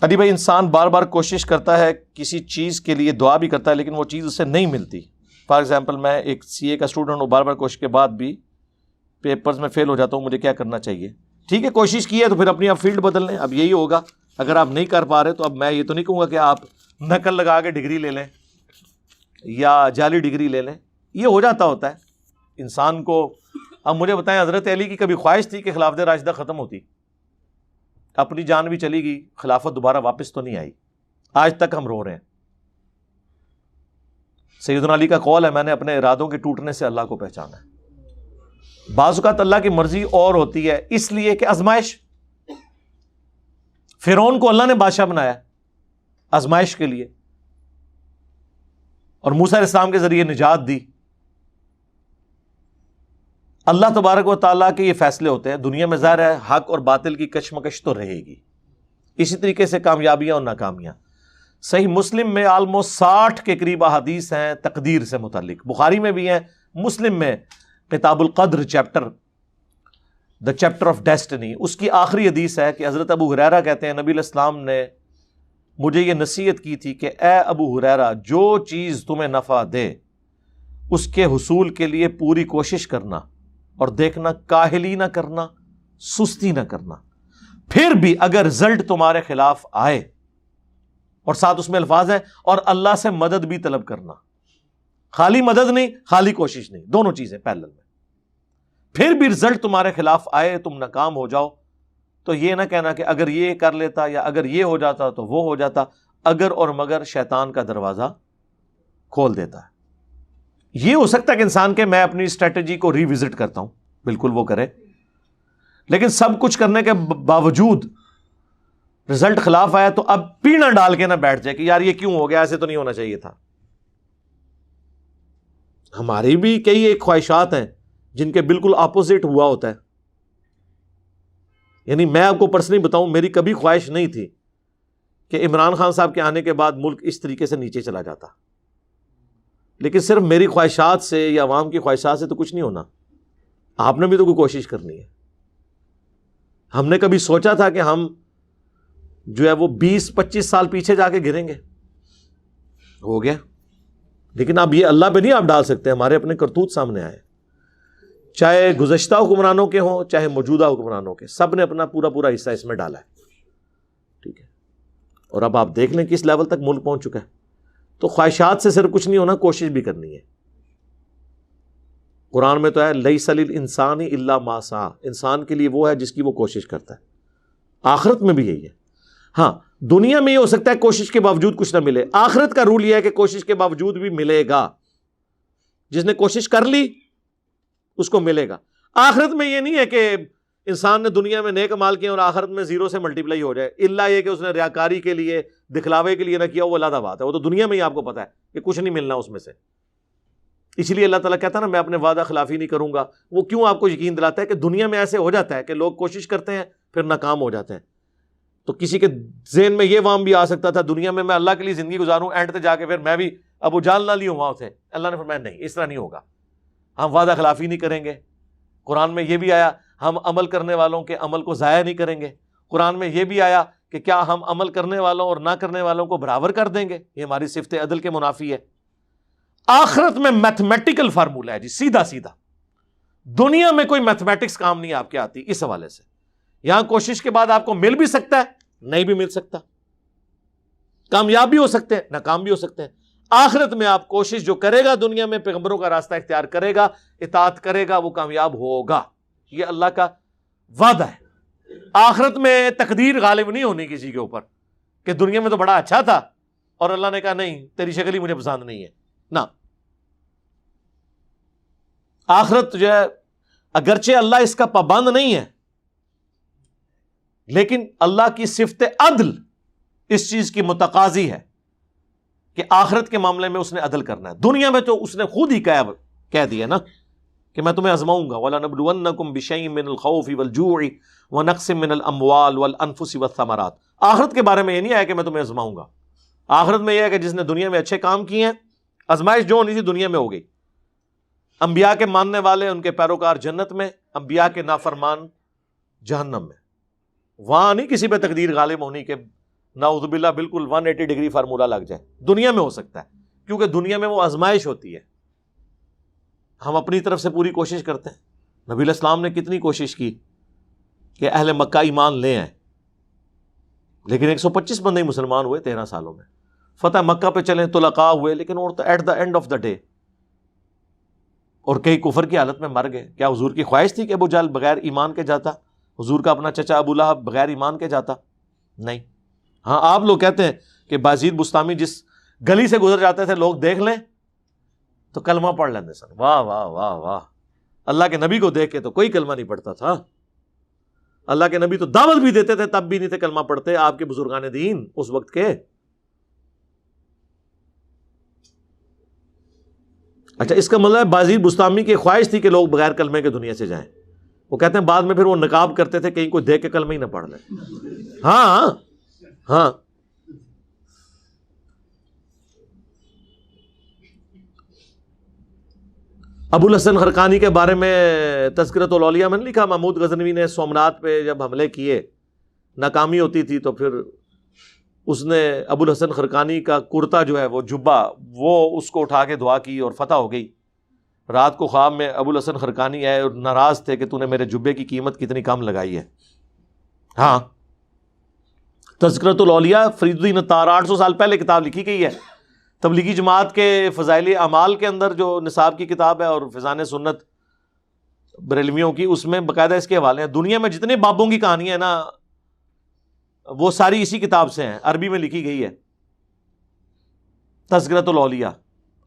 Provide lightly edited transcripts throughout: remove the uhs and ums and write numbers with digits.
علی بھائی، انسان بار بار کوشش کرتا ہے کسی چیز کے لیے، دعا بھی کرتا ہے، لیکن وہ چیز اسے نہیں ملتی. فار ایگزامپل میں ایک CA کا اسٹوڈنٹ ہوں، بار بار کوشش کے بعد بھی پیپرز میں فیل ہو جاتا ہوں، مجھے کیا کرنا چاہیے؟ ٹھیک ہے، کوشش کی ہے تو پھر اپنی آپ فیلڈ بدل لیں. اب یہی ہوگا، اگر آپ نہیں کر پا رہے تو اب میں یہ تو نہیں کہوں گا کہ آپ نقل لگا کے ڈگری لے لیں یا جعلی ڈگری لے لیں. یہ ہو جاتا ہوتا ہے انسان کو. اب مجھے بتائیں، حضرت علی کی کبھی خواہش تھی کہ خلافت راشدہ ختم ہوتی؟ اپنی جان بھی چلی گئی، خلافت دوبارہ واپس تو نہیں آئی. آج تک ہم رو رہے ہیں. سیدنا علی کا قول ہے، میں نے اپنے ارادوں کے ٹوٹنے سے اللہ کو پہچانا ہے. بعض اوقات اللہ کی مرضی اور ہوتی ہے، اس لیے کہ آزمائش. فرعون کو اللہ نے بادشاہ بنایا آزمائش کے لیے، اور موسیٰ علیہ السلام کے ذریعے نجات دی. اللہ تبارک و تعالیٰ کے یہ فیصلے ہوتے ہیں. دنیا میں ظاہر ہے حق اور باطل کی کشمکش تو رہے گی، اسی طریقے سے کامیابیاں اور ناکامیاں. صحیح مسلم میں آلموسٹ 60 کے قریب احادیث ہیں تقدیر سے متعلق. بخاری میں بھی ہیں، مسلم میں کتاب القدر chapter, the chapter of destiny, اس کی آخری حدیث ہے کہ حضرت ابو ہریرہ کہتے ہیں نبی علیہ السلام نے مجھے یہ نصیحت کی تھی کہ اے ابو ہریرہ، جو چیز تمہیں نفع دے اس کے حصول کے لیے پوری کوشش کرنا، اور دیکھنا کاہلی نہ کرنا، سستی نہ کرنا. پھر بھی اگر رزلٹ تمہارے خلاف آئے، اور ساتھ اس میں الفاظ ہیں، اور اللہ سے مدد بھی طلب کرنا. خالی مدد نہیں، خالی کوشش نہیں، دونوں چیزیں پیرلل میں. پھر بھی رزلٹ تمہارے خلاف آئے، تم ناکام ہو جاؤ، تو یہ نہ کہنا کہ اگر یہ کر لیتا یا اگر یہ ہو جاتا تو وہ ہو جاتا. اگر اور مگر شیطان کا دروازہ کھول دیتا ہے. یہ ہو سکتا ہے کہ انسان کے میں اپنی اسٹریٹجی کو ری وزٹ کرتا ہوں، بالکل وہ کرے، لیکن سب کچھ کرنے کے باوجود رزلٹ خلاف آیا تو اب پیڑا ڈال کے نہ بیٹھ جائے کہ یار یہ کیوں ہو گیا، ایسے تو نہیں ہونا چاہیے تھا. ہماری بھی کئی ایک خواہشات ہیں جن کے بالکل اپوزٹ ہوا ہوتا ہے. یعنی میں آپ کو پرسنلی بتاؤں، میری کبھی خواہش نہیں تھی کہ عمران خان صاحب کے آنے کے بعد ملک اس طریقے سے نیچے چلا جاتا، لیکن صرف میری خواہشات سے یا عوام کی خواہشات سے تو کچھ نہیں ہونا. آپ نے بھی تو کوئی کوشش کرنی ہے. ہم نے کبھی سوچا تھا کہ ہم جو ہے وہ 20-25 سال پیچھے جا کے گریں گے؟ ہو گیا. لیکن اب یہ اللہ پہ نہیں آپ ڈال سکتے، ہمارے اپنے کرتوت سامنے آئے، چاہے گزشتہ حکمرانوں کے ہوں چاہے موجودہ حکمرانوں کے، سب نے اپنا پورا حصہ اس میں ڈالا ہے. ٹھیک ہے، اور اب آپ دیکھ لیں کس لیول تک ملک پہنچ چکا ہے. تو خواہشات سے صرف کچھ نہیں ہونا، کوشش بھی کرنی ہے. قرآن میں تو ہے لیس للانسان الا ما سعی، انسان کے لیے وہ ہے جس کی وہ کوشش کرتا ہے. آخرت میں بھی یہی ہے. ہاں، دنیا میں یہ ہو سکتا ہے کوشش کے باوجود کچھ نہ ملے، آخرت کا رول یہ ہے کہ کوشش کے باوجود بھی ملے گا. جس نے کوشش کر لی اس کو ملے گا. آخرت میں یہ نہیں ہے کہ انسان نے دنیا میں نیک مال کیے اور آخرت میں 0 سے ملٹیپلائی ہو جائے، الا یہ کہ اس نے ریاکاری کے لیے، دکھلاوے کے لیے نہ کیا، وہ علیحدہ بات ہے. وہ تو دنیا میں ہی آپ کو پتا ہے کہ کچھ نہیں ملنا اس میں سے. اس لیے اللہ تعالیٰ کہتا ہے نا میں اپنے وعدہ خلافی نہیں کروں گا. وہ کیوں آپ کو یقین دلاتا ہے کہ دنیا میں ایسے ہو جاتا ہے کہ لوگ کوشش کرتے ہیں پھر ناکام ہو جاتے ہیں. تو کسی کے ذہن میں یہ وام بھی آ سکتا تھا دنیا میں اللہ کے لیے زندگی گزاروں، اینڈ تک جا کے پھر میں بھی ابو جہل نہ لیوں وہاں سے. اللہ نے فرمایا نہیں، اس طرح نہیں ہوگا. ہم وعدہ خلافی نہیں کریں گے. قرآن میں یہ بھی آیا ہم عمل کرنے والوں کے عمل کو ضائع نہیں کریں گے. قرآن میں یہ بھی آیا کہ کیا ہم عمل کرنے والوں اور نہ کرنے والوں کو برابر کر دیں گے. یہ ہماری صفت عدل کے منافی ہے. آخرت میں میتھمیٹیکل فارمولہ ہے جی، سیدھا سیدھا. دنیا میں کوئی میتھمیٹکس کام نہیں آپ کے آتی. اس حوالے سے یہاں کوشش کے بعد آپ کو مل بھی سکتا ہے، نہیں بھی مل سکتا، کامیاب بھی ہو سکتے ہیں، ناکام بھی ہو سکتے ہیں. آخرت میں آپ کوشش جو کرے گا، دنیا میں پیغمبروں کا راستہ اختیار کرے گا، اطاعت کرے گا، وہ کامیاب ہوگا. یہ اللہ کا وعدہ ہے. آخرت میں تقدیر غالب نہیں ہونی کسی کے اوپر کہ دنیا میں تو بڑا اچھا تھا اور اللہ نے کہا نہیں تیری شکل ہی مجھے پسند نہیں ہے. نہ، آخرت جو ہے اگرچہ اللہ اس کا پابند نہیں ہے، لیکن اللہ کی صفت عدل اس چیز کی متقاضی ہے کہ آخرت کے معاملے میں اس نے عدل کرنا ہے. دنیا میں تو اس نے خود ہی کہہ دیا نا کہ میں تمہیں آزماؤں گا. وَلَنَبْلُوَنَّكُمْ بِشَيْءٍ مِّنَ الْخَوْفِ وَالْجُوعِ وَنَقْصٍ مِّنَ الْأَمْوَالِ وَالْأَنفُسِ وَالثَّمَرَاتِ. آخرت کے بارے میں یہ نہیں آیا کہ میں تمہیں آزماؤں گا. آخرت میں یہ ہے کہ جس نے دنیا میں اچھے کام کیے ہیں، آزمائش جو ہونی تھی دنیا میں ہو گئی. انبیاء کے ماننے والے، ان کے پیروکار جنت میں، انبیاء کے نافرمان جہنم میں. وہاں نہیں کسی پہ تقدیر غالب ہونی کہ نعوذ باللہ بالکل 180 ڈگری فارمولہ لگ جائے. دنیا میں ہو سکتا ہے کیونکہ دنیا میں وہ آزمائش ہوتی ہے. ہم اپنی طرف سے پوری کوشش کرتے ہیں. نبی علیہ السلام نے کتنی کوشش کی کہ اہل مکہ ایمان لے آئیں, لیکن 125 بندے مسلمان ہوئے 13 سالوں میں. فتح مکہ پہ چلیں طلقاء ہوئے, لیکن at the end of the day اور کئی کفر کی حالت میں مر گئے. کیا حضور کی خواہش تھی کہ ابو جہل بغیر ایمان کے جاتا؟ حضور کا اپنا چچا ابو لہب بغیر ایمان کے جاتا؟ نہیں. ہاں آپ لوگ کہتے ہیں کہ بازید بستامی جس گلی سے گزر جاتے تھے لوگ دیکھ لیں تو کلمہ پڑھ لیندے سن. واہ واہ واہ واہ, اللہ کے نبی کو دیکھ کے تو کوئی کلمہ نہیں پڑھتا تھا. اللہ کے نبی تو دعوت بھی دیتے تھے تب بھی نہیں تھے کلمہ پڑھتے آپ کے بزرگان دین اس وقت کے. اچھا, اس کا مطلب ہے بازید بستامی کی خواہش تھی کہ لوگ بغیر کلمے کے دنیا سے جائیں. وہ کہتے ہیں بعد میں پھر وہ نقاب کرتے تھے کہیں کوئی دیکھ کے کلمہ ہی نہ پڑھ لے. ہاں ہاں, ابو الحسن خرقانی کے بارے میں تذکرۃ الاولیاء میں نے لکھا, محمود غزنوی نے سومنات پہ جب حملے کیے ناکامی ہوتی تھی تو پھر اس نے ابو الحسن خرقانی کا کرتا جو ہے وہ جبہ وہ اس کو اٹھا کے دعا کی اور فتح ہو گئی. رات کو خواب میں ابو الحسن خرقانی آئے اور ناراض تھے کہ تو نے میرے جبے کی قیمت کتنی کم لگائی ہے. ہاں, تذکرۃ الاولیاء فرید الدین عطار 800 سال پہلے کتاب لکھی گئی ہے. تبلیغی جماعت کے فضائل اعمال کے اندر جو نصاب کی کتاب ہے اور فضان سنت بریلویوں کی, اس میں باقاعدہ اس کے حوالے ہیں. دنیا میں جتنے بابوں کی کہانیاں ہیں نا وہ ساری اسی کتاب سے ہیں, عربی میں لکھی گئی ہے. تذکرۃ الاولیاء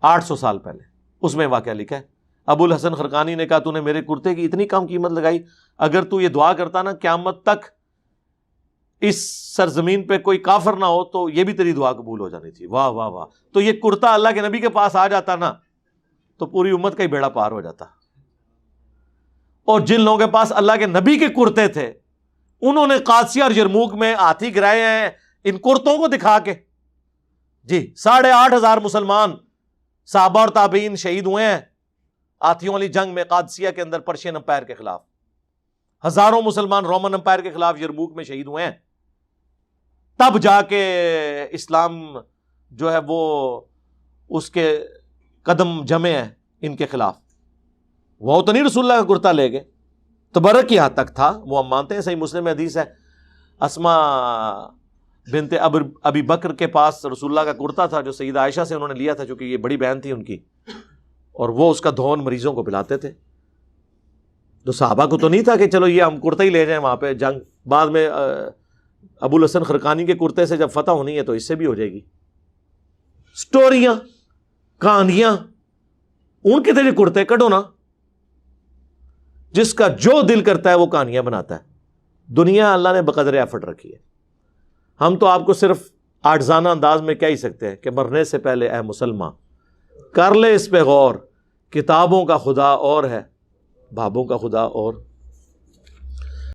800 سال پہلے اس میں واقعہ لکھا ہے. ابو الحسن خرقانی نے کہا تو نے میرے کرتے کی اتنی کم قیمت لگائی, اگر تو یہ دعا کرتا نا قیامت تک اس سرزمین پہ کوئی کافر نہ ہو تو یہ بھی تیری دعا قبول ہو جانی تھی. واہ واہ واہ. تو یہ کرتا اللہ کے نبی کے پاس آ جاتا نا تو پوری امت کا ہی بیڑا پار ہو جاتا. اور جن لوگوں کے پاس اللہ کے نبی کے کرتے تھے انہوں نے قادسیہ اور یرموک میں ہاتھی گرائے ہیں ان کرتوں کو دکھا کے. جی 8,500 مسلمان صحابہ اور تابعین شہید ہوئے ہیں ہاتھیوں والی جنگ میں قادسیہ کے اندر پرشین امپائر کے خلاف. ہزاروں مسلمان رومن امپائر کے خلاف یرموک میں شہید ہوئے ہیں. تب جا کے اسلام جو ہے وہ اس کے قدم جمے ہیں ان کے خلاف. وہ تو نہیں رسول اللہ کا کرتا لے گئے, تبرک کی حد تک تھا وہ ہم مانتے ہیں. صحیح مسلم میں حدیث ہے اسما بنت ابی بکر کے پاس رسول اللہ کا کرتا تھا جو سیدہ عائشہ سے انہوں نے لیا تھا چونکہ یہ بڑی بہن تھی ان کی, اور وہ اس کا دھون مریضوں کو پلاتے تھے. تو صحابہ کو تو نہیں تھا کہ چلو یہ ہم کرتا ہی لے جائیں وہاں پہ جنگ. بعد میں ابو الحسن خرقانی کے کرتے سے جب فتح ہونی ہے تو اس سے بھی ہو جائے گی. سٹوریاں کہانیاں ان کے تیرے کرتے کڈو نا, جس کا جو دل کرتا ہے وہ کہانیاں بناتا ہے. دنیا اللہ نے بقدر ایفرٹ رکھی ہے. ہم تو آپ کو صرف آٹزانہ انداز میں کہہ ہی سکتے ہیں کہ مرنے سے پہلے اے مسلمان کر لے اس پہ غور, کتابوں کا خدا اور ہے بابوں کا خدا اور.